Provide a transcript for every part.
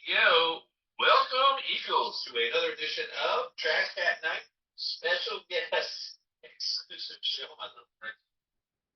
Yo, welcome Eagles to another edition of Trash Cat Night. Special guest, exclusive show.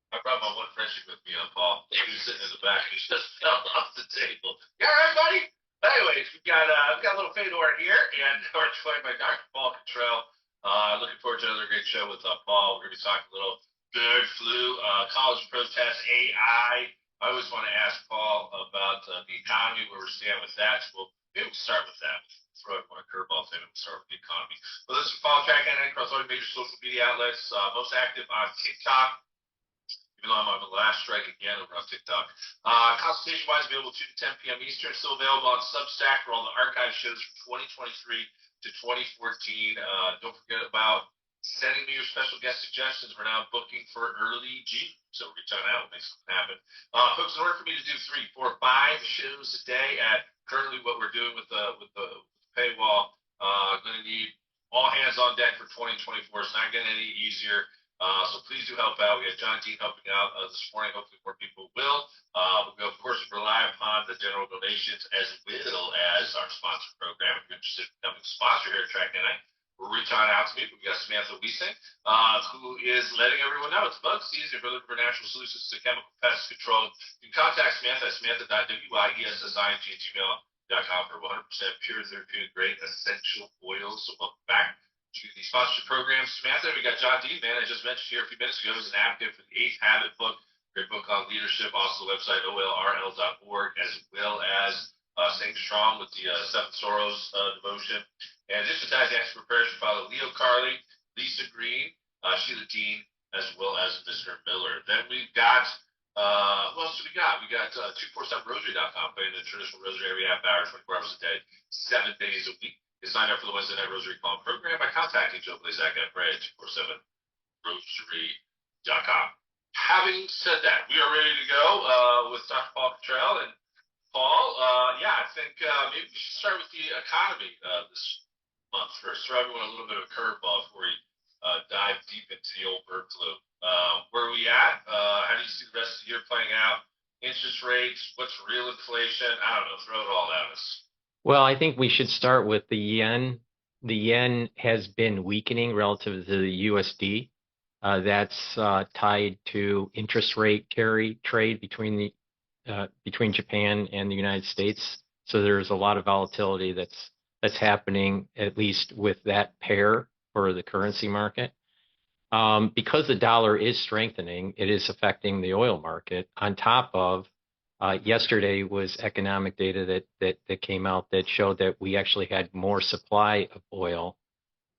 I brought my one friendship with me, Paul. He was sitting in the back and he just fell off the table. You all right, buddy? Anyways, we got a little Fedor here, and we're joined by DrPaulCottrell. Looking forward to another great show with Paul. We're going to be talking a little bird flu, college protest, AI. I always want to ask Paul about the economy, where we're standing with that. So maybe we'll start with that. Throw it my curveball thing and we'll start with the economy. But listen, follow Track and across all major social media outlets. Most active on TikTok. Even though I'm on the last strike again over on TikTok. Consultation-wise, available 2 to 10 p.m. Eastern. Still available on Substack for all the archive shows from 2023 to 2014. Don't forget about sending me your special guest suggestions. We're now booking for early June, so reach out now. Make something happen. Folks, in order for me to do 3, 4, 5 shows a day at currently what we're doing with the paywall, going to need all hands on deck for 2024. It's not getting any easier. So please do help out. We had John Dean helping out this morning. Hopefully more people will. We of course rely upon the general donations as well as our sponsor program. If you're interested in becoming a sponsor here at Track Night, reach on out to me. We got Samantha Wiesing, who is letting everyone know it's bug season. If you're looking for natural solutions to chemical pest control, you can contact Samantha at samantha.wiessi@gmail.com for 100% pure therapeutic grade essential oils. So welcome back to the sponsorship program. Samantha, we got John Dean, man, I just mentioned here a few minutes ago, is an advocate for the 8th Habit book, great book on leadership, also the website olrl.org, as well as Staying Strong with the 7 Sorrows devotion. And just as expert preparation, follow Leo Carley, Lisa Green, Sheila Dean, as well as Mr. Miller. Then we've got, what else do we got? We got 247rosary.com, playing the traditional rosary every half hour, 24 hours a day, 7 days a week. You sign up for the Wednesday Night Rosary Call program by contacting Joe Blazak at 247rosary.com. Having said that, we are ready to go with Dr. Paul Cottrell. And Paul, I think maybe we should start with the economy this month first. Throw everyone a little bit of a curveball before we dive deep into the old bird flu. Where are we at? How do you see the rest of the year playing out? Interest rates, what's real inflation? I don't know, throw it all at us. Well, I think we should start with the yen. The yen has been weakening relative to the USD. That's tied to interest rate carry trade between Japan and the United States. So there's a lot of volatility that's happening, at least with that pair for the currency market. Because the dollar is strengthening, it is affecting the oil market. On top of yesterday was economic data that came out that showed that we actually had more supply of oil.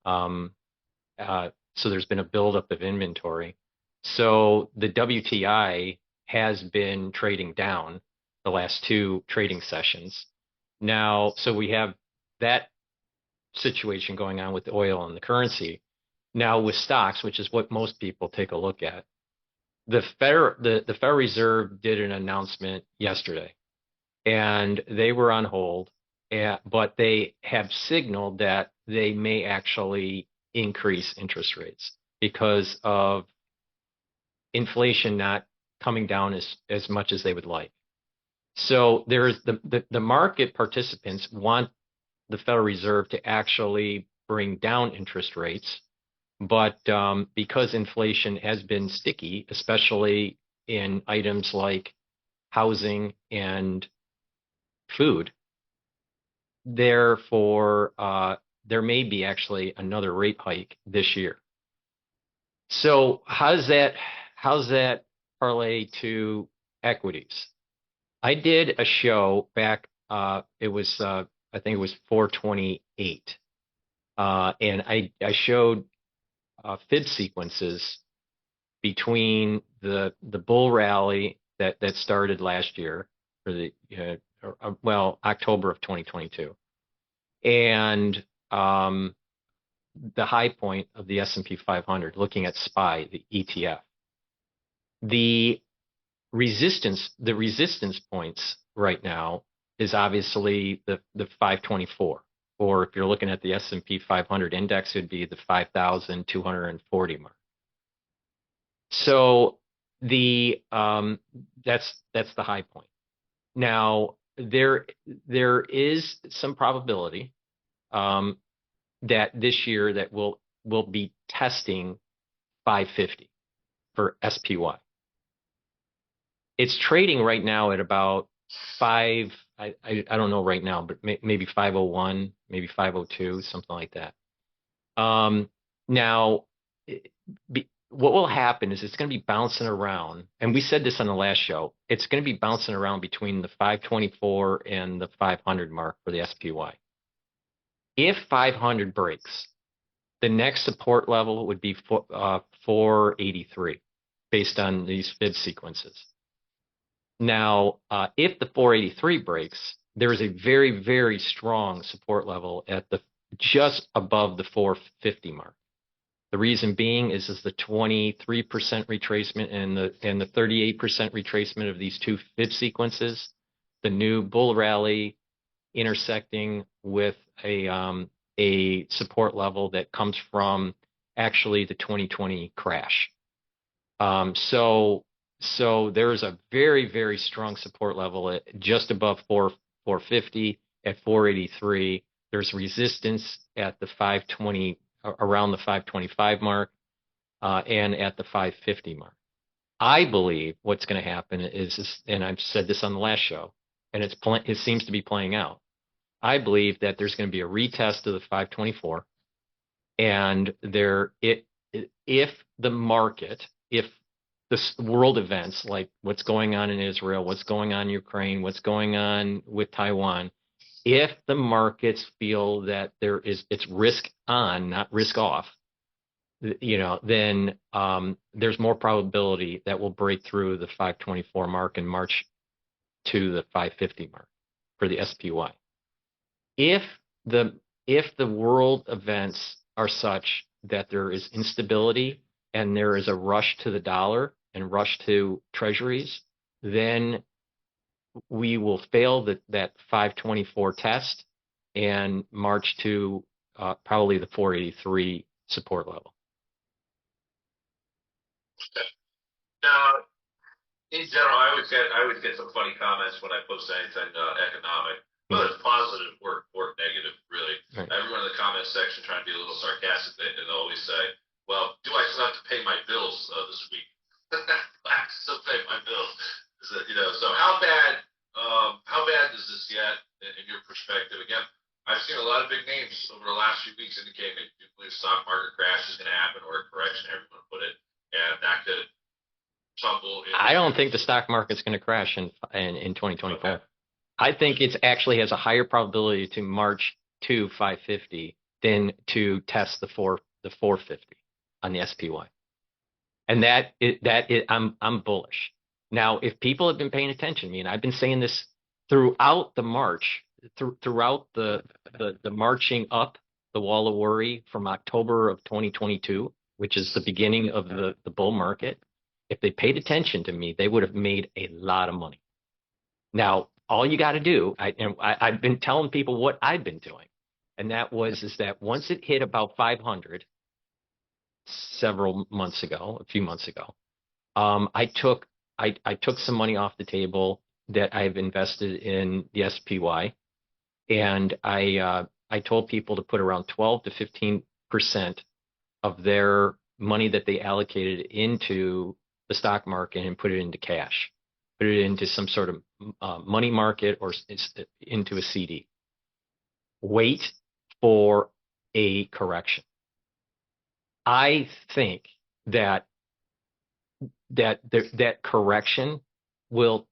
So there's been a buildup of inventory. So the WTI has been trading down the last 2 trading sessions. Now, so we have that situation going on with the oil and the currency. Now with stocks, which is what most people take a look at, the Federal Reserve did an announcement yesterday, and they were on hold, but they have signaled that they may actually increase interest rates because of inflation not coming down as much as they would like. So there's the market participants want the Federal Reserve to actually bring down interest rates. But because inflation has been sticky, especially in items like housing and food, therefore there may be actually another rate hike this year. So how's that parlay to equities? I did a show back. It was I think it was 428, and I showed fib sequences between the bull rally that started last year, or October of 2022, and the high point of the SP 500, looking at SPY, the ETF. The resistance points right now is obviously the 524. Or if you're looking at the S&P 500 index, it would be the 5,240 mark. So that's the high point. Now there is some probability that this year that we'll be testing 550 for SPY. It's trading right now at about five. I don't know right now, but maybe 501, maybe 502, something like that. Now, what will happen is it's going to be bouncing around, and we said this on the last show. It's going to be bouncing around between the 524 and the 500 mark for the SPY. If 500 breaks, the next support level would be 483, based on these fib sequences. Now, if the 483 breaks, there is a very, very strong support level at the just above the 450 mark. The reason being is the 23% retracement and the 38% retracement of these two fib sequences, the new bull rally intersecting with a support level that comes from actually the 2020 crash. So there is a very, very strong support level at just above 450 at 483. There's resistance at the 520, around the 525 mark, and at the 550 mark. I believe what's going to happen is, and I've said this on the last show, and it seems to be playing out. I believe that there's going to be a retest of the 524, and if the market, if the world events like what's going on in Israel, what's going on in Ukraine, what's going on with Taiwan, if the markets feel that it's risk on, not risk off, then there's more probability that we'll break through the 524 mark and march to the 550 mark for the SPY. If the world events are such that there is instability and there is a rush to the dollar and rush to treasuries, then we will fail that 524 test and march to probably the 483 support level. Now, in general, I always get some funny comments when I post anything economic, whether it's positive or negative, really. Right. Everyone in the comment section trying to be a little sarcastic, and they'll always say, "Well, do I still have to pay my bills this week?" I still pay my bills. So how bad does this get in your perspective? Again, I've seen a lot of big names over the last few weeks indicating they do believe stock market crash is going to happen, or a correction, everyone put it, and that could tumble. I don't think the stock market's going to crash in 2024. Okay. I think it actually has a higher probability to march to 550 than to test the 450 on the SPY. And I'm bullish. Now, if people have been paying attention to me, and I've been saying this throughout the march, throughout the marching up the wall of worry from October of 2022, which is the beginning of the bull market, if they paid attention to me, they would have made a lot of money. Now, all you got to do, I've been telling people what I've been doing, and that is that once it hit about 500 a few months ago, I took some money off the table that I've invested in the SPY, and I told people to put around 12 to 15% of their money that they allocated into the stock market and put it into cash, put it into some sort of money market or into a CD. Wait for a correction. I think that correction will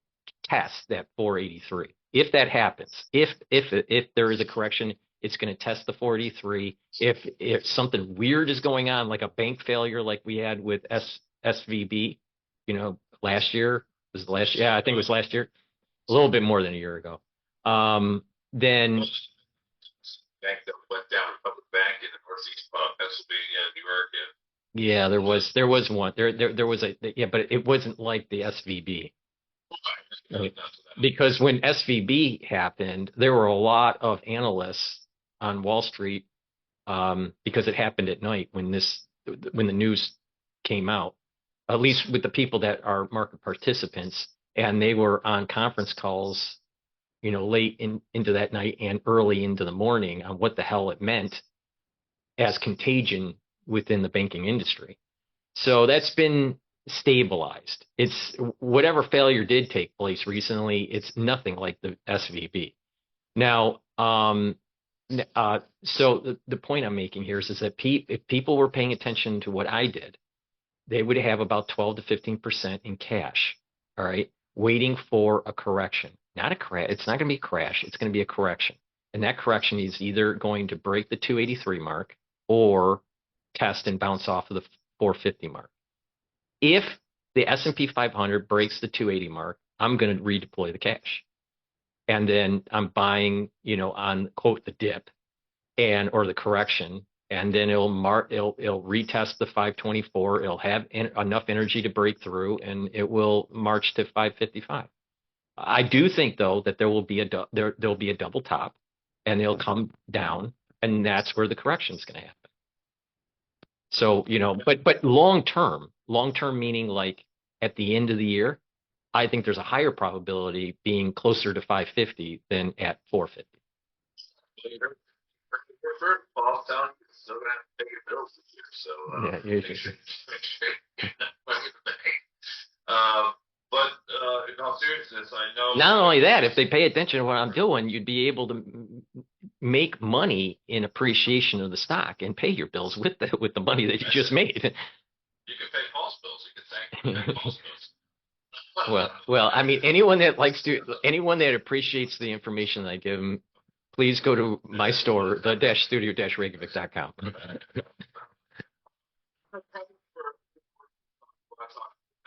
test that 483. If that happens, if there is a correction, it's going to test the 483. If something weird is going on, like a bank failure, like we had with SVB, last year was the last. Yeah, I think it was last year, a little bit more than a year ago. Then bank that went down, Republic Bank in the Northeast, Pennsylvania, New York. Yeah, there was one. There was but it wasn't like the SVB. Right. Because when SVB happened, there were a lot of analysts on Wall Street, because it happened at night when the news came out, at least with the people that are market participants, and they were on conference calls late into that night and early into the morning on what the hell it meant as contagion within the banking industry. So that's been stabilized. It's whatever failure did take place recently, it's nothing like the SVB. Now, so the point I'm making here is that if people were paying attention to what I did, they would have about 12 to 15% in cash, all right, waiting for a correction. Not a crash. It's not going to be a crash. It's going to be a correction. And that correction is either going to break the 283 mark or test and bounce off of the 450 mark. If the S&P 500 breaks the 280 mark, I'm going to redeploy the cash. And then I'm buying, on quote the dip or the correction, and then it'll retest the 524. It'll have enough energy to break through, and it will march to 555. I do think though that there'll be a double top, and it'll come down, and that's where the correction is going to happen. So but long term meaning like at the end of the year, I think there's a higher probability being closer to 550 than at 450. Paul's telling you still gonna have to pay your bills this year, so make sure but in all seriousness, I know. Not only that, if they pay attention to what I'm doing, you'd be able to make money in appreciation of the stock and pay your bills with the money that you just made. You can pay Paul's bills. You can thank Paul's bills. Well, I mean, anyone that appreciates the information that I give them, please go to my store, the-studio-reykjavik.com.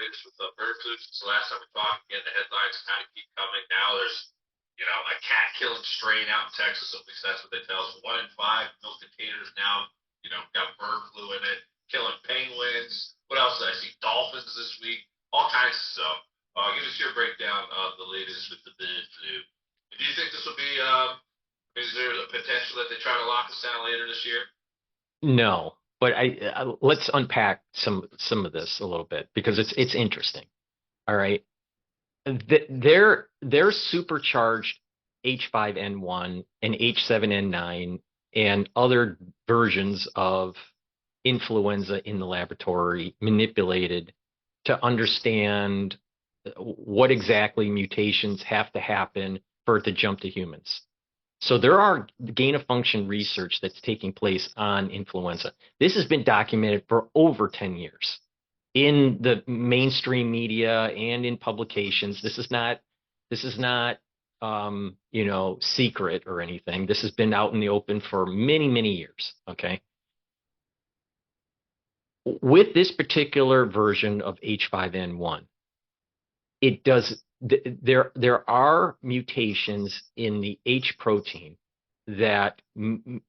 With the bird flu since the last time we talked, again, the headlines kind of keep coming. Now there's, a cat killing strain out in Texas. At least that's what they tell us. 1 in 5 milk containers now, got bird flu in it, killing penguins. What else did I see? Dolphins this week. All kinds of stuff. Give us your breakdown of the latest with the bird flu. Do you think this will be? Is there a potential that they try to lock us down later this year? No. But let's unpack some of this a little bit because it's interesting. All right, their supercharged H5N1 and H7N9 and other versions of influenza in the laboratory manipulated to understand what exactly mutations have to happen for it to jump to humans. So there are gain of function research that's taking place on influenza. This has been documented for over 10 years in the mainstream media and in publications. This is not secret or anything. This has been out in the open for many, many years. Okay. With this particular version of H5N1, there are mutations in the H protein that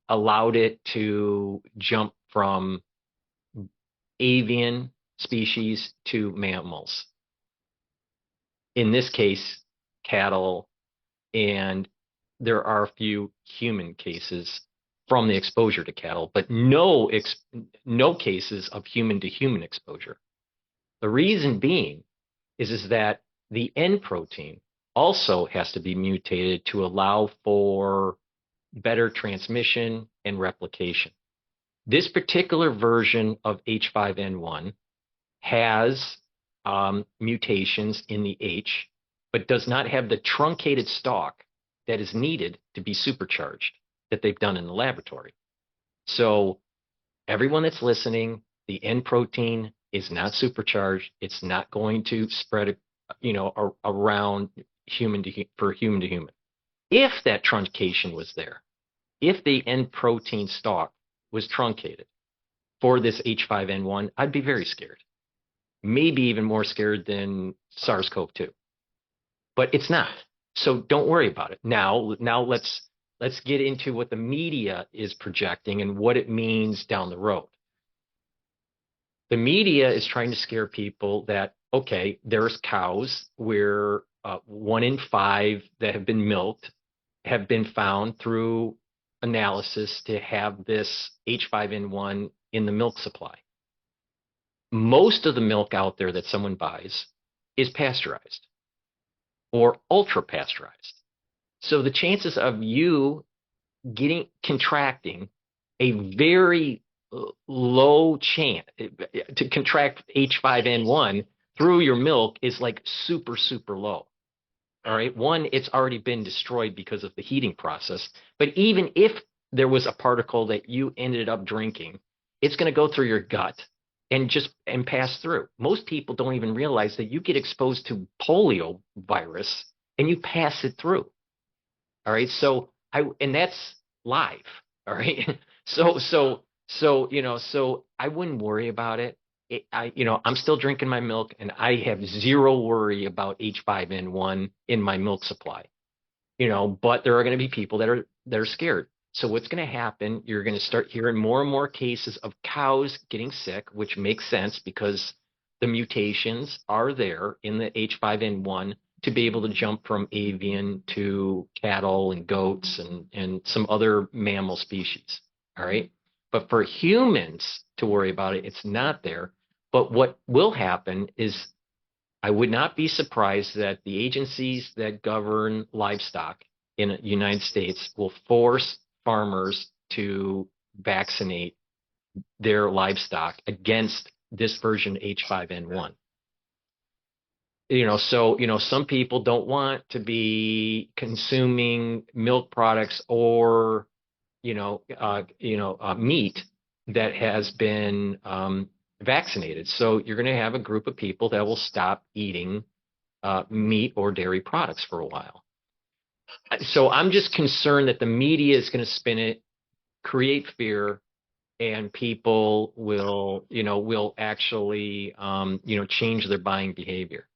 allowed it to jump from avian species to mammals. In this case, cattle, and there are a few human cases from the exposure to cattle, but no cases of human to human exposure. The reason being is that the N protein also has to be mutated to allow for better transmission and replication. This particular version of H5N1 has mutations in the H, but does not have the truncated stalk that is needed to be supercharged that they've done in the laboratory. So everyone that's listening, the N protein is not supercharged. It's not going to spread, around human to human. If that truncation was there, if the N protein stalk was truncated for this H5N1, I'd be very scared. Maybe even more scared than SARS-CoV-2. But it's not. So don't worry about it. Now let's get into what the media is projecting and what it means down the road. The media is trying to scare people that, okay, there's cows where 1 in 5 that have been milked have been found through analysis to have this H5N1 in the milk supply. Most of the milk out there that someone buys is pasteurized or ultra pasteurized. So the chances of you contracting a very low chance to contract H5N1 through your milk is like super, super low. All right. One, it's already been destroyed because of the heating process. But even if there was a particle that you ended up drinking, it's going to go through your gut and pass through. Most people don't even realize that you get exposed to polio virus and you pass it through. All right. And that's live. All right. So I wouldn't worry about it. I'm still drinking my milk and I have zero worry about H5N1 in my milk supply, but there are going to be people that are scared. So what's going to happen? You're going to start hearing more and more cases of cows getting sick, which makes sense because the mutations are there in the H5N1 to be able to jump from avian to cattle and goats and some other mammal species. All right. But for humans to worry about it, it's not there. But what will happen is I would not be surprised that the agencies that govern livestock in the United States will force farmers to vaccinate their livestock against this version H5N1. Some people don't want to be consuming milk products or, meat that has been vaccinated. So you're going to have a group of people that will stop eating meat or dairy products for a while. So I'm just concerned that the media is going to spin it, create fear, and people will actually, change their buying behavior.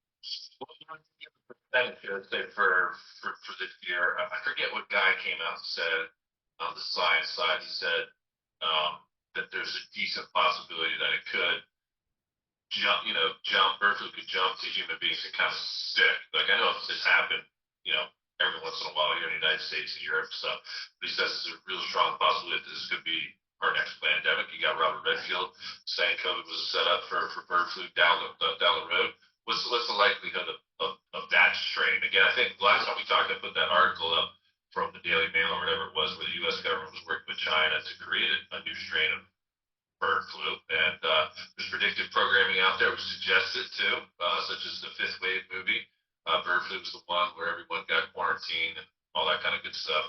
I would say for this year, I forget what guy came out and said on the science side. He said that there's a decent possibility that it could bird flu could jump to human beings and kind of stick. Like I know this happened, every once in a while here in the United States and Europe and stuff. But he says there's a real strong possibility that this could be our next pandemic. You got Robert Redfield saying COVID was a setup for bird flu down the road. What's the likelihood of that strain? Again, I think last time we talked, I put that article up from the Daily Mail or whatever it was, where the U.S. government was working with China to create a new strain of bird flu. And there's predictive programming out there which suggests it too, such as the Fifth Wave movie. Bird flu was the one where everyone got quarantined and all that kind of good stuff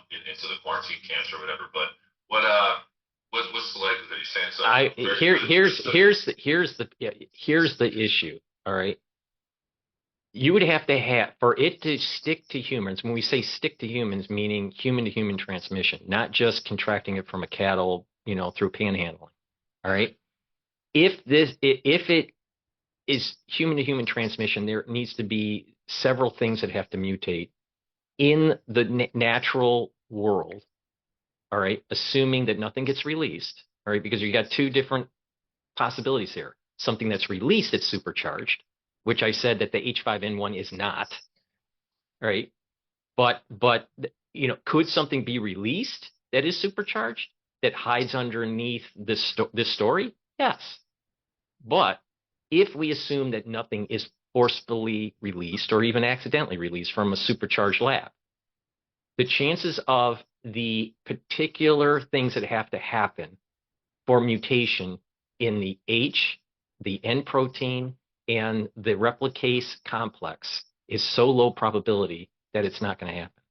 into the quarantine camps or whatever. But what's the likelihood? He's saying something. Here's the issue. All right. You would have to have for it to stick to humans. When we say stick to humans, meaning human to human transmission, not just contracting it from a cattle, through panhandling. All right. If it is human to human transmission, there needs to be several things that have to mutate in the natural world. All right. Assuming that nothing gets released. All right. Because you got two different possibilities here. Something that's released that's supercharged, which I said that the H5N1 is not. All right. But could something be released that is supercharged that hides underneath this story? Yes. But if we assume that nothing is forcefully released or even accidentally released from a supercharged lab, the chances of the particular things that have to happen for mutation in the N protein, and the replicase complex is so low probability that it's not going to happen.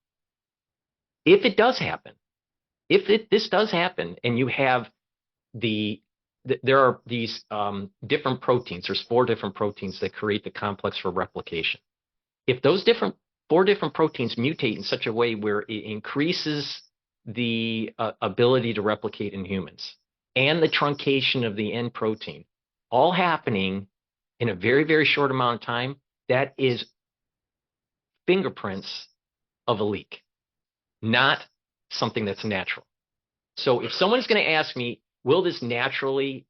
If it does happen, this does happen, and you have there are these different proteins. There's 4 different proteins that create the complex for replication. If those 4 different proteins mutate in such a way where it increases the ability to replicate in humans and the truncation of the N protein, all happening in a very, very short amount of time, that is fingerprints of a leak, not something that's natural. So if someone's going to ask me, will this naturally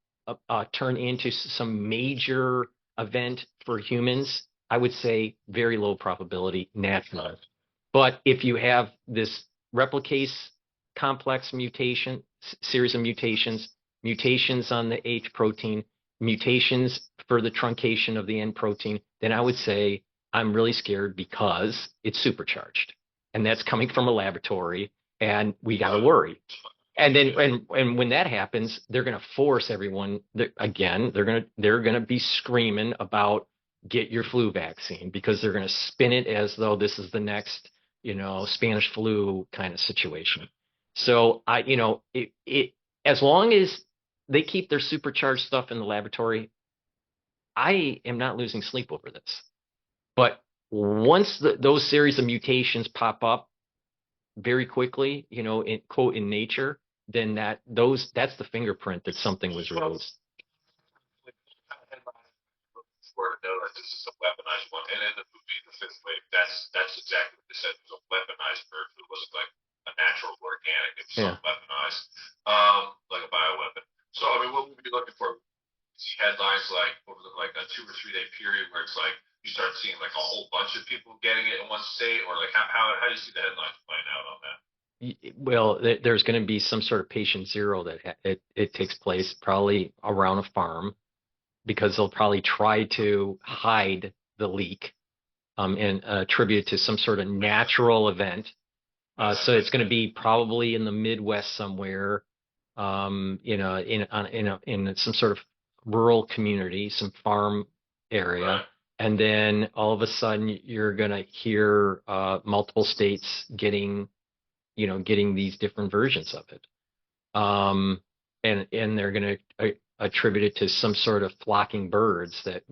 turn into some major event for humans? I would say very low probability, natural. But if you have this replicase complex mutation, series of mutations on the H protein, mutations for the truncation of the N protein, then I would say I'm really scared because it's supercharged. and that's coming from a laboratory, and we got to worry. And then, and when that happens, they're going to force everyone again. They're going to be screaming about get your flu vaccine, because they're going to spin it as though this is the next, Spanish flu kind of situation. So as long as they keep their supercharged stuff in the laboratory, I am not losing sleep over this. But once those series of mutations pop up very quickly, in quote in nature, then that's the fingerprint that something was released. For to know that this is a weaponized one, and in the movie The Fifth Wave, that's exactly what they said. It was a weaponized bird flu. It wasn't like a natural organic. It was something weaponized, like a bioweapon. So I mean, what would we be looking for? See headlines like over like a 2 or 3 day period where it's like you start seeing like a whole bunch of people getting it in one state, or like how do you see the headlines playing out on that? Well, there's going to be some sort of patient zero that it takes place probably around a farm, because they'll probably try to hide the leak, and attribute it to some sort of natural event. So it's going to be probably in the Midwest somewhere, in some sort of rural community, some farm area. Right. And then all of a sudden you're going to hear multiple states getting these different versions of it. And they're going to attribute it to some sort of flocking birds that,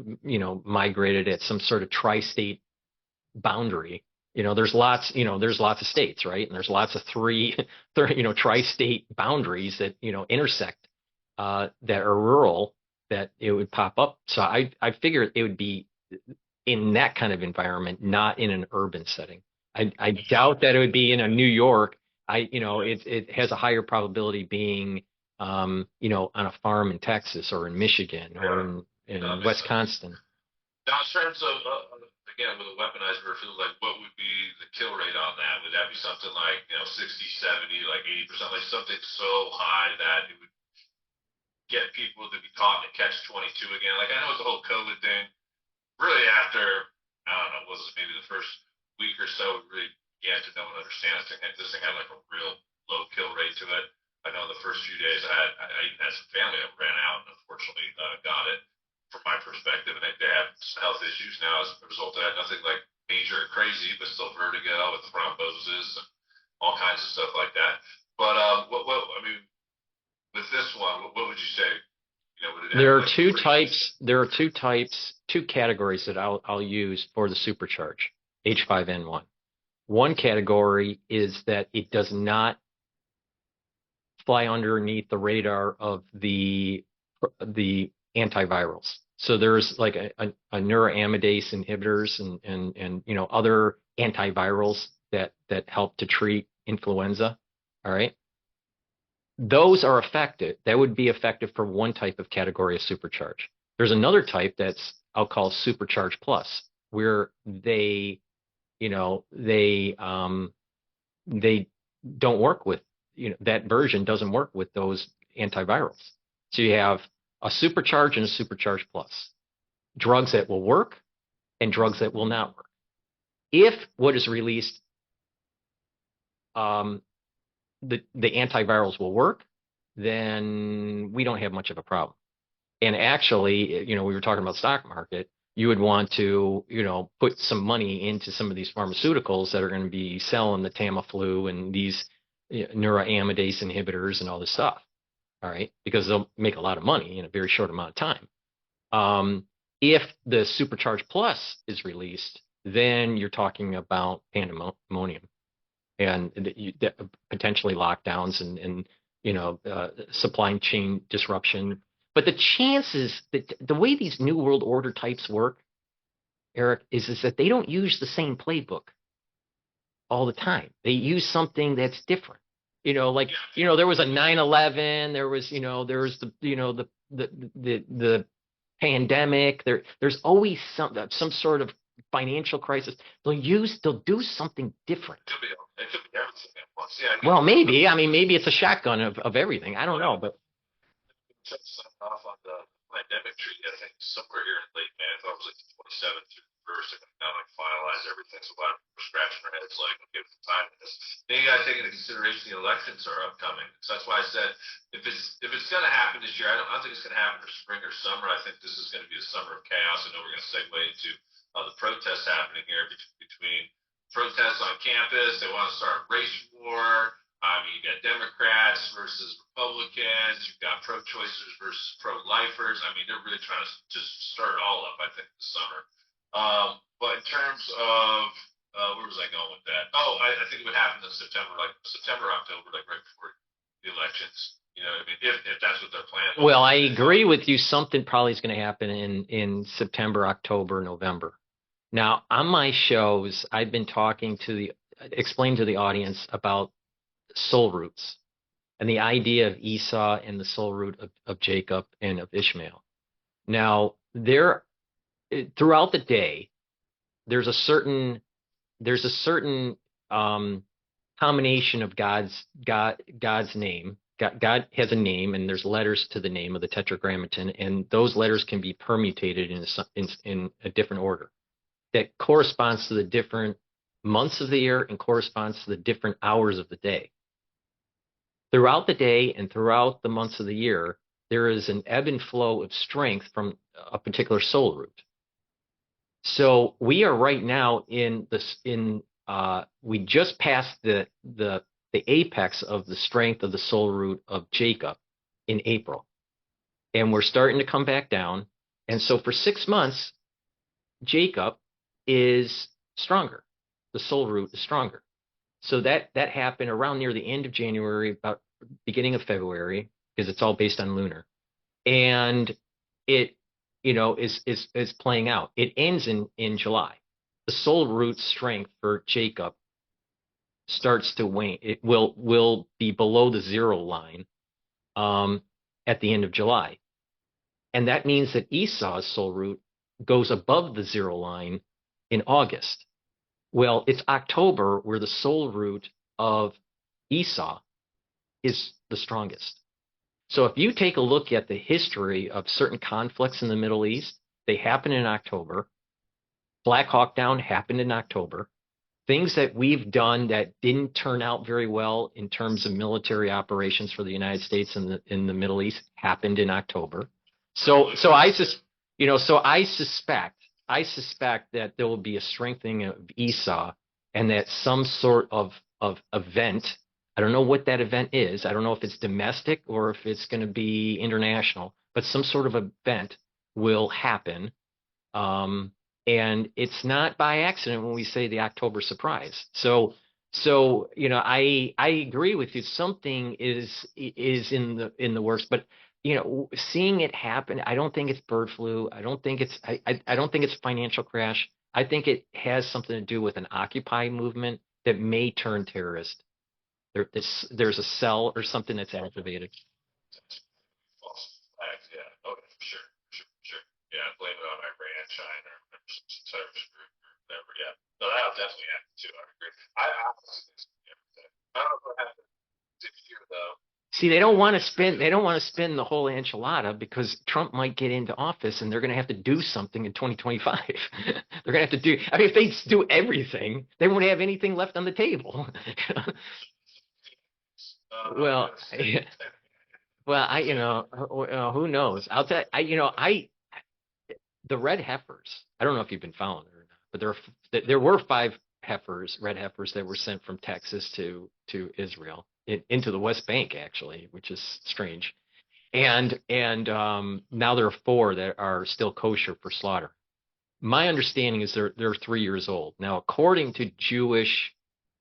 migrated at some sort of tri-state boundary. There's lots of states, right? And there's lots of tri-state boundaries that, intersect, that are rural, that it would pop up. So I figure it would be in that kind of environment, not in an urban setting. I doubt that it would be in a New York. It has a higher probability being, on a farm in Texas or in Michigan or in Wisconsin. Now, in terms of again with a weaponized bird flu, like what would be the kill rate on that? Would that be something like 60, 70, like 80%, like something so high that it would get people to be caught in a catch-22 again? Like I know with the whole COVID thing, really after I don't know, was it maybe the first week or so, we really began to know and understand this thing had like a real low kill rate to it. I know the first few days I even had some family that ran out and unfortunately got it. From my perspective, and they have some health issues now as a result of that. Nothing like major or crazy, but still vertigo with thrombosis and all kinds of stuff like that. But what I mean, with this one, what would you say? There are two types. There are two categories that I'll use for the supercharge H5N1. One category is that it does not fly underneath the radar of the antivirals. So there's like a neuroamidase inhibitors and other antivirals that help to treat influenza. All right. Those are effective. That would be effective for one type of category of supercharge. There's another type that's I'll call supercharge plus, where they don't work with, that version doesn't work with those antivirals. So you have a supercharge and a supercharge plus, drugs that will work and drugs that will not work. If what is released, the antivirals will work, then we don't have much of a problem. And actually, we were talking about stock market. You would want to, put some money into some of these pharmaceuticals that are going to be selling the Tamiflu and these neuroamidase inhibitors and all this stuff. All right, because they'll make a lot of money in a very short amount of time. If the Supercharge Plus is released, then you're talking about pandemonium and potentially lockdowns and supply chain disruption. But the chances that the way these New World Order types work, Eric, is that they don't use the same playbook all the time. They use something that's different. There was a 9/11. There was the pandemic. There's always some sort of financial crisis. They'll do something different. It could be everything at once. Yeah. Well, maybe. I mean, maybe it's a shotgun of everything. I don't know, but. Off on the pandemic tree, I think somewhere here in late May, I thought it was like the 27th through first. They're gonna kind of like finalize everything. So a lot of people are scratching their heads like, okay, what's the time of this? Then you got to take into consideration the elections are upcoming. So that's why I said if it's gonna happen this year, I don't think it's gonna happen for spring or summer. I think this is gonna be a summer of chaos. I know we're gonna segue into the protests happening here between protests on campus. They want to start race war. I mean, you got Democrats versus Republicans. You've got pro-choicers versus pro-lifers. I mean, they're really trying to just stir it all up, I think, this summer. But in terms of, where was I going with that? Oh, I think it would happen in September, October, like right before the elections. You know what I mean? If that's what they're planning. Well, I agree with you. Something probably is going to happen in September, October, November. Now, on my shows, I've been explaining to the audience about soul roots and the idea of Esau and the soul root of Jacob and of Ishmael. Now, throughout the day, there's a certain combination of God's name. God has a name, and there's letters to the name of the Tetragrammaton, and those letters can be permutated in a different order that corresponds to the different months of the year and corresponds to the different hours of the day. Throughout the day and throughout the months of the year, there is an ebb and flow of strength from a particular soul root. So we are right now we just passed the apex of the strength of the soul root of Jacob in April. And we're starting to come back down. And so for 6 months, Jacob is stronger. The soul root is stronger. So that happened around near the end of January, about beginning of February, because it's all based on lunar. And it, is playing out. It ends in July. The soul root strength for Jacob starts to wane. It will be below the 0 line at the end of July. And that means that Esau's soul root goes above the 0 line in August. Well, it's October where the soul root of Esau is the strongest. So if you take a look at the history of certain conflicts in the Middle East, they happen in October. Black Hawk Down happened in October. Things that we've done that didn't turn out very well in terms of military operations for the United States in the Middle East happened in October. So I suspect that there will be a strengthening of Esau, and that some sort of event, I don't know what that event is. I don't know if it's domestic or if it's going to be international, but some sort of event will happen. And it's not by accident when we say the October surprise. So I agree with you. Something is in the works, but seeing it happen, I don't think it's bird flu. I don't think it's I don't think it's a financial crash. I think it has something to do with an Occupy movement that may turn terrorist. There's a cell or something that's activated. False flags, yeah. Okay, sure. Yeah, blame it on Iran, China, or some terrorist group or whatever. Yeah, no, that'll definitely happen too. I agree. I don't know what happened this year though. See, they don't want to spend the whole enchilada because Trump might get into office and they're going to have to do something in 2025. They're going to have to do. I mean, if they do everything, they won't have anything left on the table. Well, who knows? I'll tell you, the red heifers. I don't know if you've been following it or not, but there were 5 red heifers that were sent from Texas to Israel into the West Bank, actually, which is strange. And now there are 4 that are still kosher for slaughter. My understanding is they're 3 years old now. According to Jewish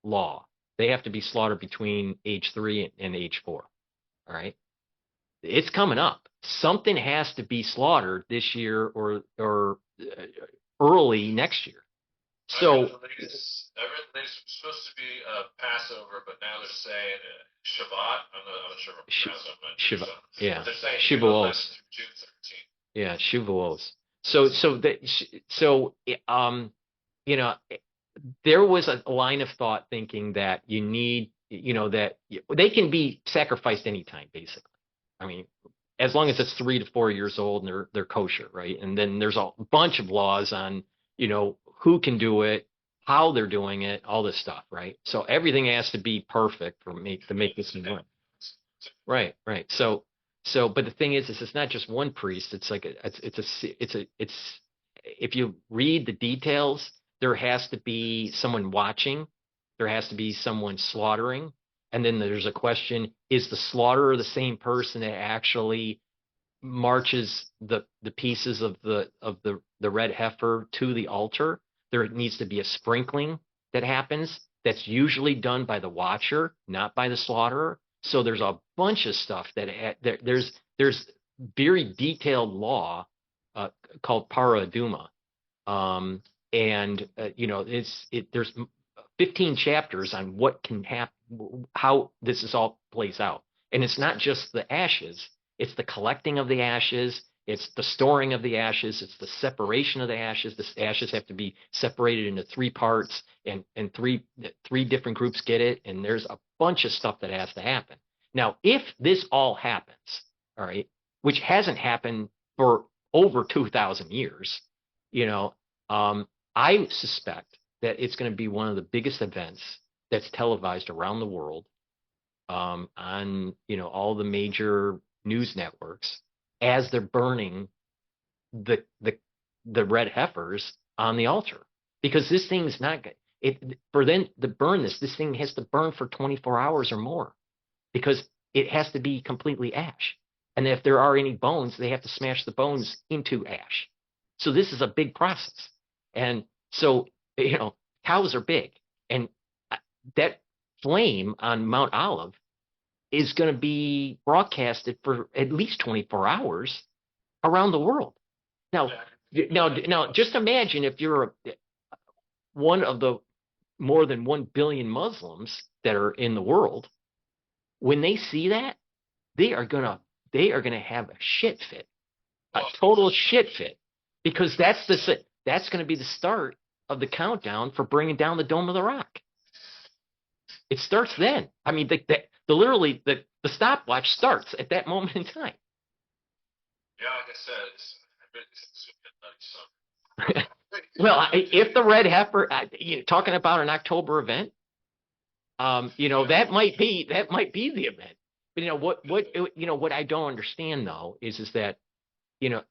law, they have to be slaughtered between age 3 and age 4. All right, it's coming up. Something has to be slaughtered this year or early next year. So I read the latest was supposed to be Passover, but now they're saying Shabbat. I'm not sure if I'm pronouncing it. Yeah, They're saying Shavuos. June 13th. Yeah, Shavuos. There was a line of thought thinking that you need, that they can be sacrificed anytime, basically. I mean, as long as it's 3 to 4 years old and they're kosher, right? And then there's a bunch of laws on who can do it, how they're doing it, all this stuff, right? So everything has to be perfect for me to make this work. Right, right. But the thing is it's not just one priest. It's like if you read the details, there has to be someone watching, there has to be someone slaughtering, and then there's a question: is the slaughterer the same person that actually marches the pieces of the red heifer to the altar? There needs to be a sprinkling that happens. That's usually done by the watcher, not by the slaughterer. So there's a bunch of stuff there's very detailed law called para duma, and there's 15 chapters on what can happen, how this is all plays out, and it's not just the ashes. It's the collecting of the ashes. It's the storing of the ashes. It's the separation of the ashes. The ashes have to be separated into 3 parts, and three different groups get it. And there's a bunch of stuff that has to happen. Now, if this all happens, all right, which hasn't happened for over 2,000 years, I suspect that it's going to be one of the biggest events that's televised around the world, on all the major news networks as they're burning the red heifers on the altar, because this thing is not good. For them to burn this thing has to burn for 24 hours or more, because it has to be completely ash. And if there are any bones, they have to smash the bones into ash. So this is a big process. And so, cows are big, and that flame on Mount Olive is going to be broadcasted for at least 24 hours around the world. Now, just imagine if you're one of the more than 1 billion Muslims that are in the world. When they see that, they are gonna have a shit fit, a total shit fit, because that's going to be the start of the countdown for bringing down the Dome of the Rock. It starts then. I mean, literally the stopwatch starts at that moment in time. Yeah, like I said, well, if the red heifer, talking about an October event, that might be the event. But what I don't understand though is that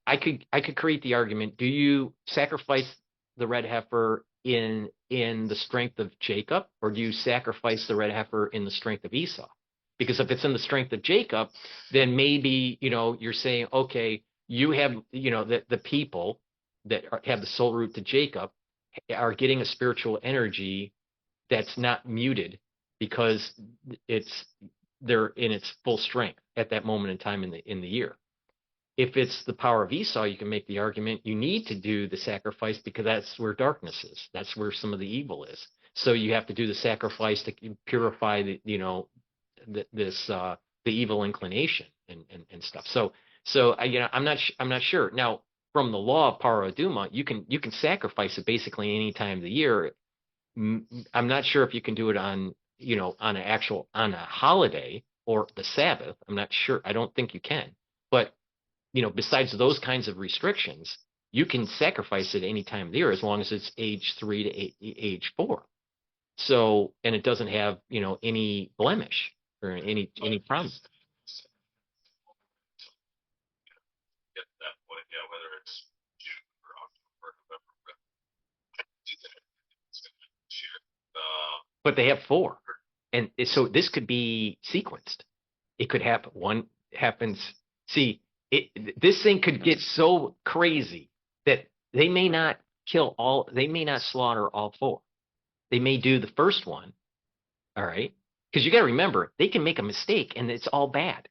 I could create the argument: do you sacrifice the red heifer in the strength of Jacob, or do you sacrifice the red heifer in the strength of Esau? Because if it's in the strength of Jacob, then maybe you're saying, okay, you have the people that have the soul root to Jacob are getting a spiritual energy that's not muted, because they're in its full strength at that moment in time in the year. If it's the power of Esau, you can make the argument you need to do the sacrifice, because that's where darkness is. That's where some of the evil is. So you have to do the sacrifice to purify the evil inclination and stuff. So I'm not sure. Now, from the law of para duma, you can sacrifice it basically any time of the year. I'm not sure if you can do it on a holiday or the Sabbath. I'm not sure. I don't think you can. But besides those kinds of restrictions, you can sacrifice it any time of the year as long as it's age 3 to age 4. So, and it doesn't have any blemish or any problem. Get to that point, yeah, whether it's June or October, November, it's going to share. But they have 4, and so this could be sequenced. It could happen. One happens. See, this thing could get so crazy that they may not they may not slaughter all 4. They may do the first one, all right? Because you got to remember, they can make a mistake and it's all bad.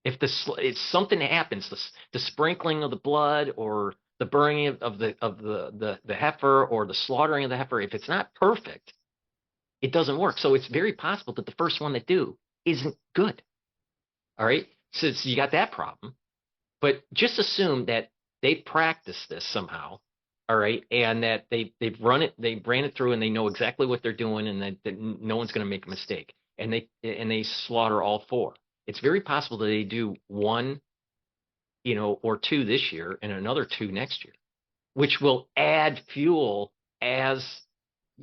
If something happens, the sprinkling of the blood or the burning of the heifer or the slaughtering of the heifer, if it's not perfect, it doesn't work. So it's very possible that the first one they do isn't good. All right? So you got that problem. But just assume that they practiced this somehow, all right, and that they ran it through, and they know exactly what they're doing, and that no one's going to make a mistake, and they slaughter all 4. It's very possible that they do 1, or 2 this year, and another 2 next year. which will add fuel as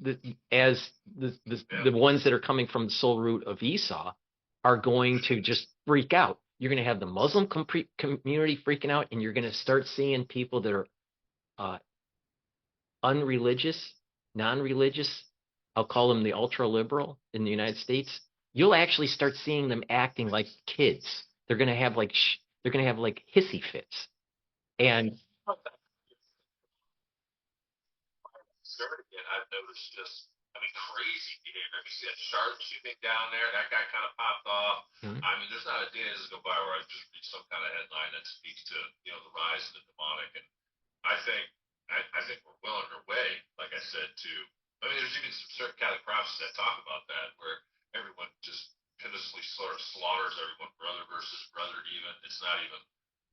the the ones that are coming from the soul root of Esau are going to just freak out. You're going to have the Muslim community freaking out, and you're going to start seeing people that are unreligious, non-religious. I'll call them the ultra liberal in the United States. You'll actually start seeing them acting like kids. They're going to have like they're going to have like hissy fits. And again, I've noticed just, I mean, crazy behavior. You see that sharp shooting down there, that guy kind of popped off. Mhm. I mean, there's not a day that doesn't go by where I just read some kind of headline that speaks to, you know, the rise of the demonic. And I think, I think we're well on our way, like I said, to, I mean, there's even some certain Catholic prophecies that talk about that, where everyone just pitilessly sort of slaughters everyone, brother versus brother, even. It's not even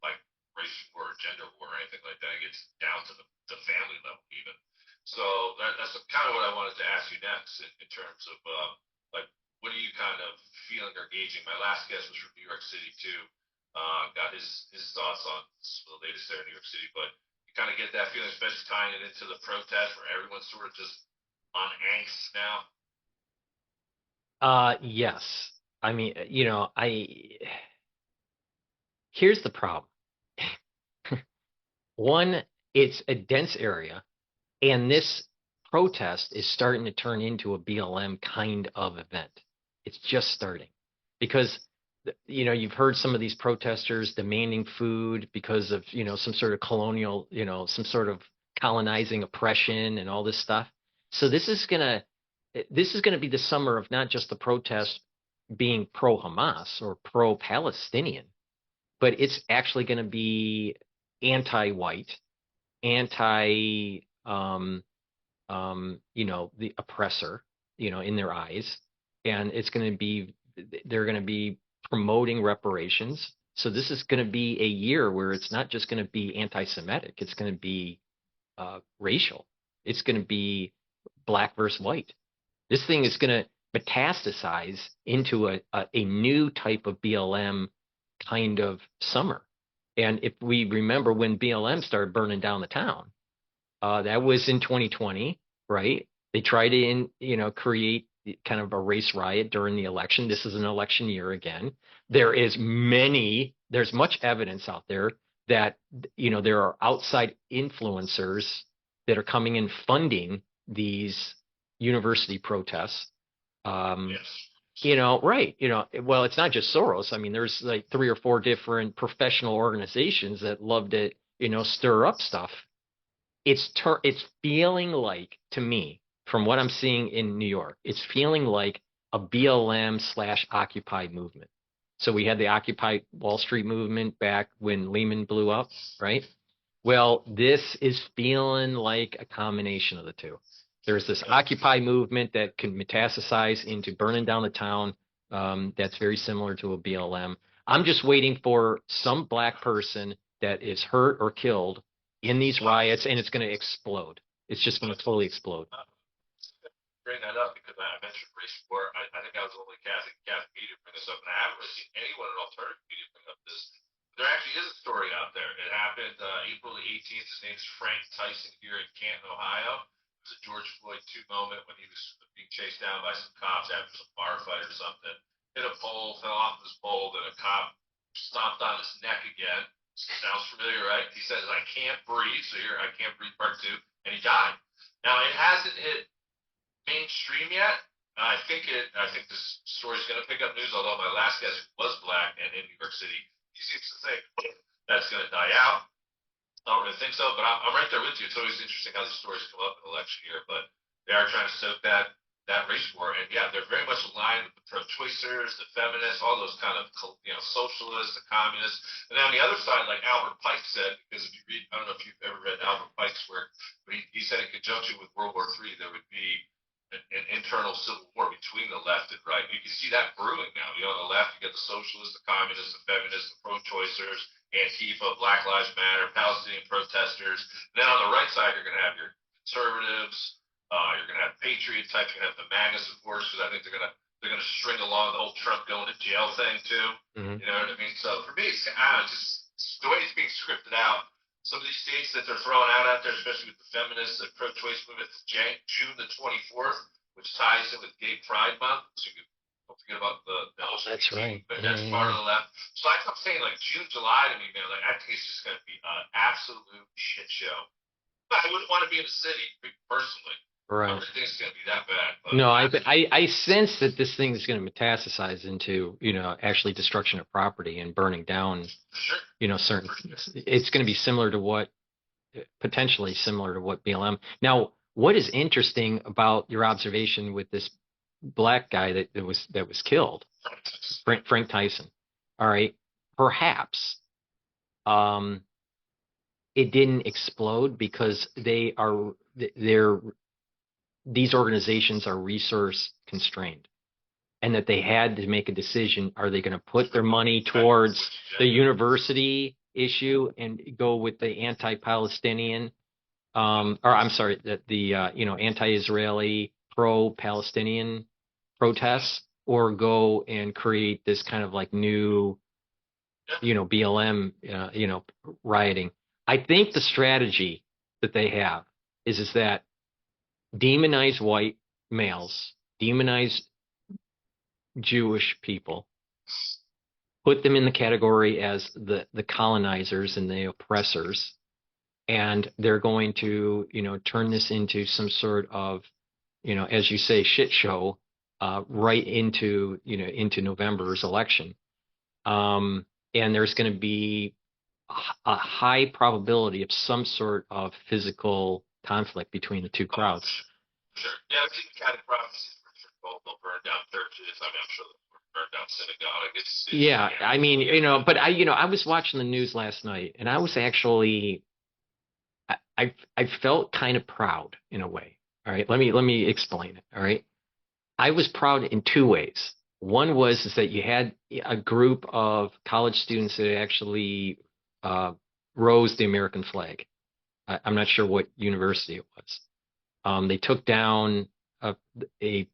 like race war or gender war or anything like that. It gets down to the family level, even. So that's kind of what I wanted to ask you next in terms of like, what are you kind of feeling or gauging? My last guest was from New York City too. Got his thoughts on the latest there in New York City, but you kind of get that feeling, especially tying it into the protest where everyone's sort of just on angst now. Yes. I mean, here's the problem. One, it's a dense area, and this protest is starting to turn into a BLM kind of event. It's just starting because you've heard some of these protesters demanding food because of, some sort of colonial, some sort of colonizing oppression and all this stuff. So this is gonna be the summer of not just the protest being pro-Hamas or pro-Palestinian, but it's actually going to be anti-white, anti the oppressor, in their eyes. And they're going to be promoting reparations. So this is going to be a year where it's not just going to be anti-Semitic, it's going to be racial. It's going to be black versus white. This thing is going to metastasize into a new type of BLM kind of summer. And if we remember when BLM started burning down the town, that was in 2020, right? They tried to, create kind of a race riot during the election. This is an election year again. There's much evidence out there that, there are outside influencers that are coming in funding these university protests. Yes. Right. Well, it's not just Soros. I mean, there's like 3 or 4 different professional organizations that love to, stir up stuff. It's feeling like, to me, from what I'm seeing in New York, it's feeling like a BLM / Occupy movement. So we had the Occupy Wall Street movement back when Lehman blew up, right? Well, this is feeling like a combination of the two. There's this Occupy movement that can metastasize into burning down the town. That's very similar to a BLM. I'm just waiting for some black person that is hurt or killed in these riots, and it's going to explode. It's just going to totally explode. Bring that up because I mentioned race war. I think I was the only Catholic media to bring this up, and I haven't really seen anyone in alternative media bring up this. There actually is a story out there. It happened April the 18th. His name's Frank Tyson here in Canton, Ohio. It was a George Floyd 2 moment when he was being chased down by some cops after some bar fight or something. Hit a pole, fell off his pole, then a cop stomped on his neck again. Sounds familiar, right? He says, "I can't breathe." So here, "I can't breathe" part 2, and he died. Now it hasn't hit mainstream yet. I think this story's going to pick up news. Although my last guest was black and in New York City, he seems to think that's going to die out. I don't really think so, but I'm right there with you. It's always interesting how these stories come up in election year, but they are trying to stoke that race war, and yeah, they're very much aligned with the pro-choicers, the feminists, all those kind of socialists, the communists. And then on the other side, like Albert Pike said, because if you read, I don't know if you've ever read Albert Pike's work, but he said in conjunction with World War III, there would be an internal civil war between the left and right. You can see that brewing now. On the left, you get the socialists, the communists, the feminists, the pro-choicers, Antifa, Black Lives Matter, Palestinian protesters. And then on the right side, you're going to have your conservatives. You're going to have patriot types. You're going to have the MAGA supporters, because I think they're going to string along the whole Trump going to jail thing too. Mm-hmm. You know what I mean? So for me, it's just the way it's being scripted out. some of these dates that they're throwing out there, especially with the feminists and pro-choice movement, June the 24th, which ties in with Gay Pride Month. So don't forget about the That's right. but that's part of the left. So I'm saying like June, July to me, man. Like I think it's just gonna be an absolute shit show. I wouldn't want to be in the city personally. Right. I don't think it's gonna be that bad. But no, I sense that this thing is going to metastasize into, actually destruction of property and burning down, sure. certain. It's going to be similar to what, potentially similar to what BLM. Now, what is interesting about your observation with this black guy that was killed, Frank Tyson? All right, perhaps, it didn't explode because these organizations are resource constrained, and that they had to make a decision. Are they going to put their money towards the university issue and go with the anti-Palestinian, or I'm sorry, the anti-Israeli, pro-Palestinian protests, or go and create this kind of like new, BLM, rioting? I think the strategy that they have is that demonize white males, demonize Jewish people, put them in the category as the colonizers and the oppressors, and they're going to, turn this into some sort of, as you say, shit show, right into, into November's election. And there's going to be a high probability of some sort of physical conflict between the two crowds. Sure. Yeah, I've seen kind of prophecies for sure. They'll burn down churches. I mean, I'm sure they'll burn down synagogues. Yeah, I mean, but I was watching the news last night, and I was actually, I felt kind of proud in a way. All right, let me explain it. All right, I was proud in two ways. One was that you had a group of college students that actually rose the American flag. I'm not sure what university it was. They took down a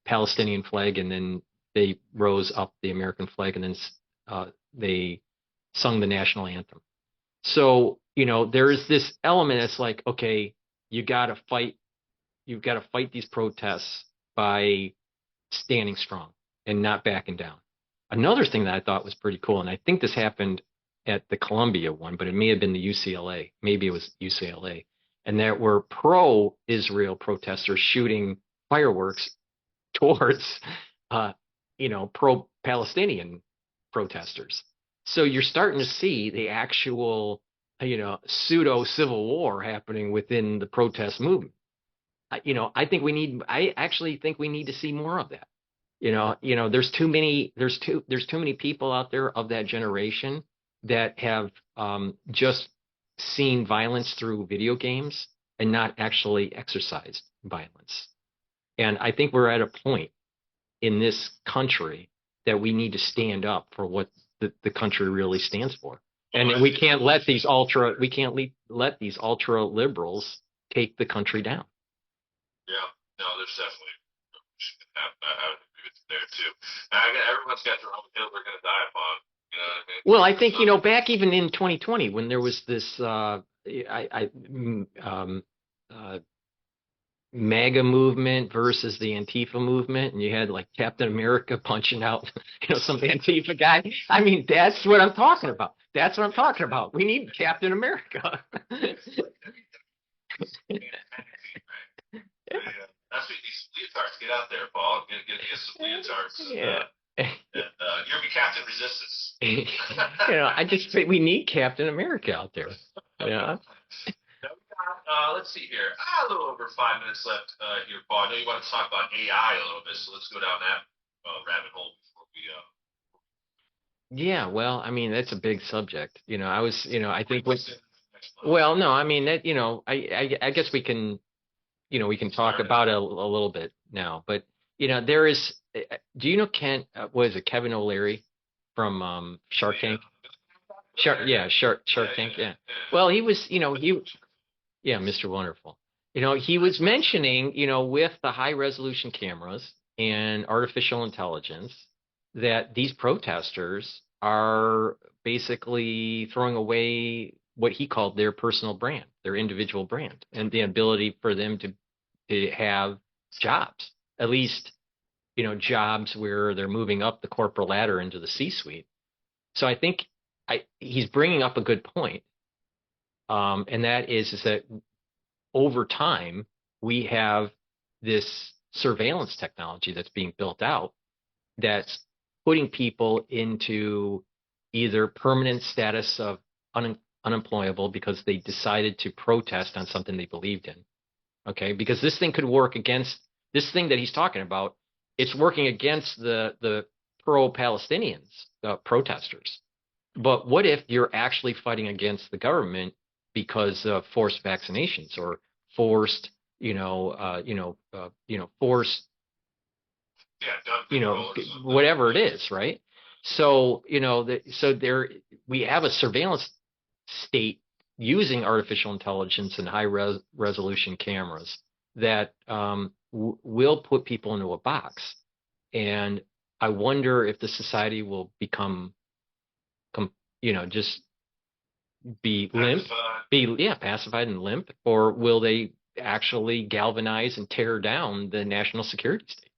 Palestinian flag, and then they rose up the American flag, and then they sung the national anthem. So, there is this element that's like, okay, you've got to fight these protests by standing strong and not backing down. Another thing that I thought was pretty cool, and I think this happened at the Columbia one, but it may have been the UCLA. Maybe it was UCLA. And there were pro-Israel protesters shooting fireworks towards, pro-Palestinian protesters. So you're starting to see the actual, pseudo civil war happening within the protest movement. I actually think we need to see more of that. There's too many people out there of that generation that have just seen violence through video games and not actually exercised violence. And I think we're at a point in this country that we need to stand up for what the country really stands for. And we can't let these ultra liberals take the country down. Yeah, no, there's definitely I would agree with you there too. Everyone's got their own hill they're going to die upon. You know what I mean? Well, I think back even in 2020 when there was this MAGA movement versus the Antifa movement, and you had like Captain America punching out, some Antifa guy. I mean, that's what I'm talking about. That's what I'm talking about. We need Captain America. Yeah. That's what these leotards get out there, Paul. Get some leotards. Yeah. You'll be Captain Resistance. I just think we need Captain America out there. Yeah. Let's see here. A little over 5 minutes left here, Paul. I know you want to talk about AI a little bit, so let's go down that rabbit hole before we. Yeah, well, I mean, that's a big subject. I think well, no, I mean that, I guess we can, we can talk about it a little bit now, but there is. Do you know Kevin O'Leary from Shark Tank? Shark Tank. Yeah. Well, he was, yeah, Mr. Wonderful. He was mentioning, with the high resolution cameras and artificial intelligence, that these protesters are basically throwing away what he called their personal brand, their individual brand, and the ability for them to have jobs, at least, jobs where they're moving up the corporate ladder into the C-suite. So I think he's bringing up a good point. And that is that over time, we have this surveillance technology that's being built out that's putting people into either permanent status of unemployable because they decided to protest on something they believed in. Okay, because this thing could work against this thing that he's talking about. It's working against the pro-Palestinians, protesters. But what if you're actually fighting against the government because of forced vaccinations or forced, forced, whatever it is, right? So, we have a surveillance state using artificial intelligence and resolution cameras that will put people into a box. And I wonder if the society will become, just be limp, pacified and limp, or will they actually galvanize and tear down the national security state?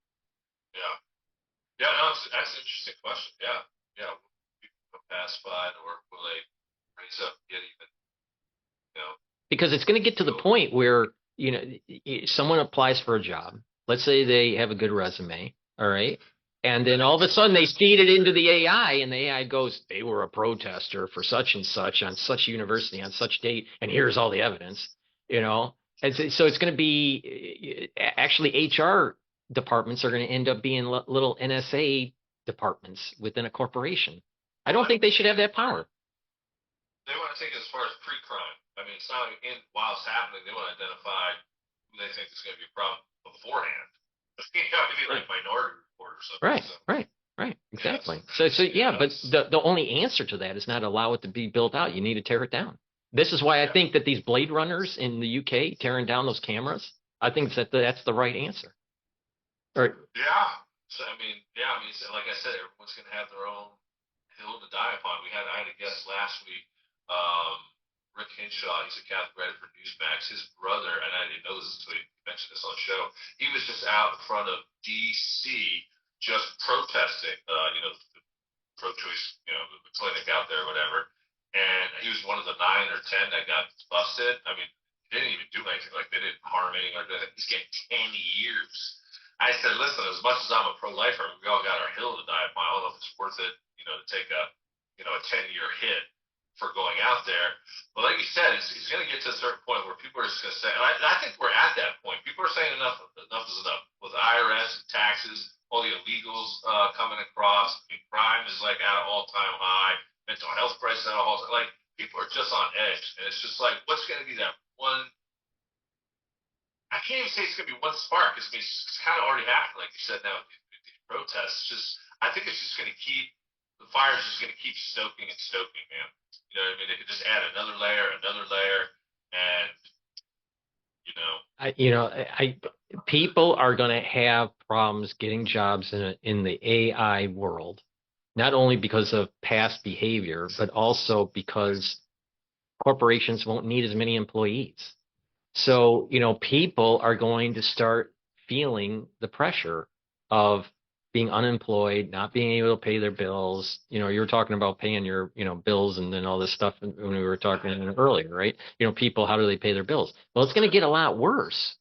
Yeah, no, that's an interesting question. Yeah. Will people become pacified, or will they raise up and get even, Because it's going to get to the point where, someone applies for a job. Let's say they have a good resume, all right? And then all of a sudden they feed it into the AI, and the AI goes, they were a protester for such and such on such university on such date, and here's all the evidence, And so it's going to be actually HR departments are going to end up being little NSA departments within a corporation. I don't think they should have that power. They want to take it as far as pre-crime. I mean, it's not like while it's happening, they want to identify who they think is going to be a problem beforehand. Like Minority Report or something. Right. Exactly. Yeah, but the only answer to that is not allow it to be built out. You need to tear it down. This is why I think that these Blade Runners in the UK tearing down those cameras, I think that's the right answer. Right. Yeah. So so like I said, everyone's going to have their own hill to die upon. I had a guest last week, Rick Hinshaw. He's a Catholic writer for Newsmax. His brother, and I didn't know this until he mentioned this on the show. He was just out in front of D.C. just protesting, the pro-choice, the clinic out there, or whatever. And he was one of the 9 or 10 that got busted. I mean, they didn't even do anything. Like, they didn't harm anyone. He's getting 10 years. I said, listen, as much as I'm a pro-lifer, we all got our hill to die upon. I don't know if it's worth it, to take a 10-year hit for going out there. But like you said, it's going to get to a certain point where people are just going to say, and I think we're at that point. People are saying enough is enough. With IRS, taxes, all the illegals coming across. I mean, crime is like at an all-time high. Mental health crisis at an all-time high. Like, people are just on edge. And it's just like, what's going to be that one? I can't even say it's going to be one spark, because it's kind of already happened, like you said. Now these protests, I think it's just going to keep the fire's just going to keep stoking and stoking, man. You know what I mean? They could just add another layer, and people are going to have problems getting jobs in the AI world, not only because of past behavior, but also because corporations won't need as many employees. So, people are going to start feeling the pressure of being unemployed, not being able to pay their bills. You were talking about paying your, bills and then all this stuff when we were talking earlier, right? People, how do they pay their bills? Well, it's going to get a lot worse.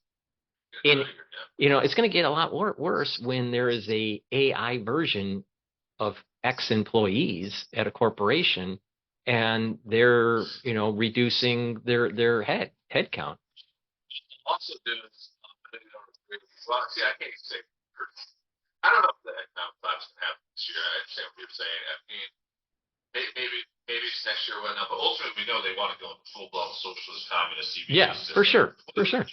It's going to get a lot worse when there is a AI version of ex-employees at a corporation, and they're, reducing their head count. Also doing well, see, I can't even say. I don't know if the economic collapse can happen this year. I understand what you're saying. I mean, maybe it's next year or whatnot, but ultimately we know they want to go into full-blown socialist communist CBD system. For sure. What's it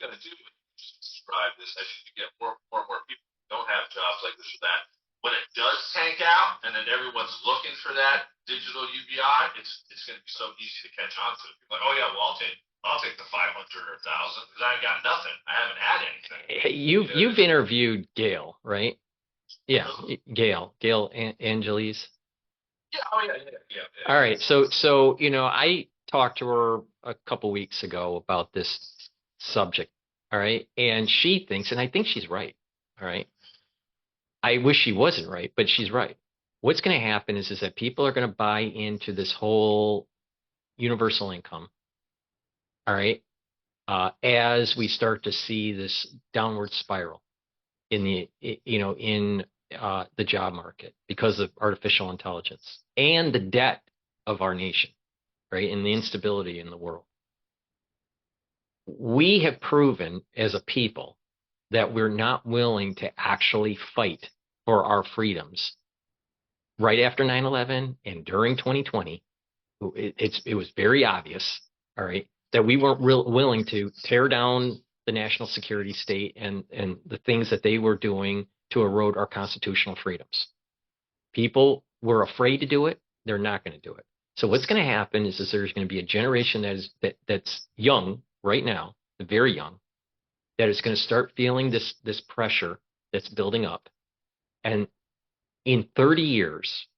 going to do? Just describe this as you get more and more people who don't have jobs like this or that. When it does tank out, and then everyone's looking for that digital UBI, it's going to be so easy to catch on to. People are like, oh yeah, well I'll take the 500 or 1,000 because I got nothing. I haven't had anything. Hey, you've interviewed Gail, right? Yeah, Gail Angeles. Yeah, oh yeah. All right. So, I talked to her a couple weeks ago about this subject. All right. And she thinks, and I think she's right. All right. I wish she wasn't right, but she's right. What's going to happen is that people are going to buy into this whole universal income. All right. As we start to see this downward spiral in the job market because of artificial intelligence and the debt of our nation, right, and the instability in the world. We have proven as a people that we're not willing to actually fight for our freedoms. Right after 9/11 and during 2020, it was very obvious, all right, that we weren't willing to tear down the national security state and the things that they were doing to erode our constitutional freedoms. People were afraid to do it. They're not going to do it. So what's going to happen is there's going to be a generation that's young right now, very young, that is going to start feeling this pressure that's building up. And in 30 years,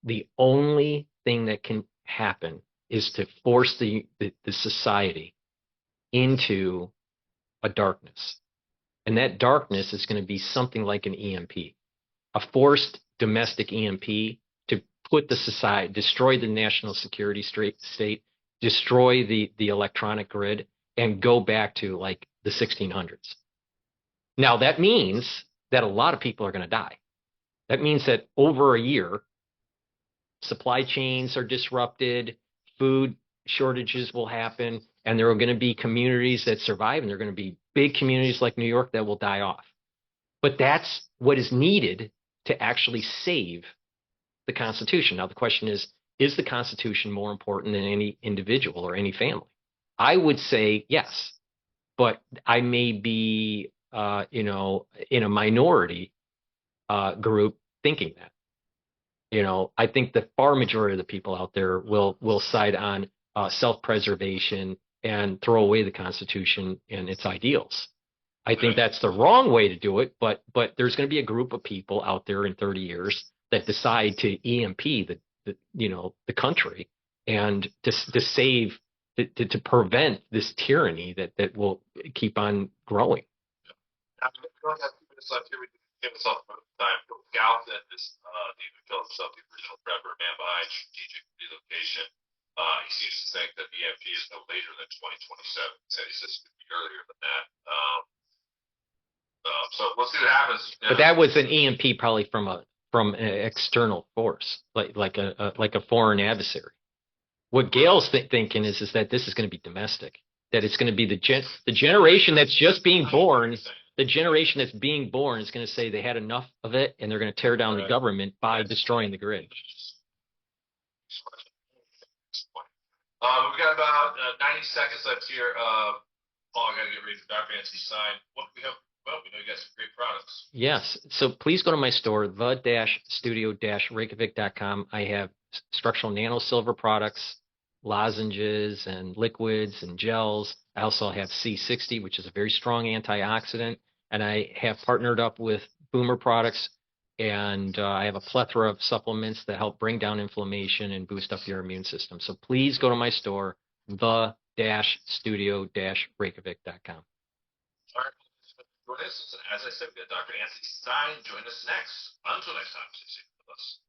the only thing that can happen is to force the society into a darkness. And that darkness is going to be something like an EMP, a forced domestic EMP to put the society, destroy the national security state, destroy the electronic grid, and go back to like the 1600s. Now, that means that a lot of people are going to die. That means that over a year, supply chains are disrupted, food shortages will happen, and there are going to be communities that survive, and there are going to be big communities like New York that will die off. But that's what is needed to actually save the Constitution. Now, the question is the Constitution more important than any individual or any family? I would say yes, but I may be, in a minority group thinking that. I think the far majority of the people out there will side on self-preservation and throw away the Constitution and its ideals. I think that's the wrong way to do it, but there's going to be a group of people out there in 30 years that decide to EMP the country and to save to prevent this tyranny that will keep on growing. Now, we don't have 2 minutes left here. We can give us off time. Galvin is David Phillips, the original prepper, man behind strategic relocation. He seems to think that the EMP is no later than 2027. He says it could be earlier than that. So we'll see what happens. But that was an EMP probably from an external force, like a foreign adversary. What Gail's thinking is that this is going to be domestic, that it's going to be the generation that's just being born. The generation that's being born is going to say they had enough of it, and they're going to tear down the government by destroying the grid. We've got about 90 seconds left here. Paul, I got to get ready for Dr. Anthony's sign. What do we have? Well, we know you got some great products. Yes. So please go to my store, the-studio-reykjavik.com. I have structural nano silver products, lozenges and liquids and gels. I also have C60, which is a very strong antioxidant. And I have partnered up with Boomer Products. And I have a plethora of supplements that help bring down inflammation and boost up your immune system. So please go to my store, the-studio-reykjavik.com. All right. Join us. As I said, we got Dr. Anthony Stein. Join us next. Until next time, stay safe with us.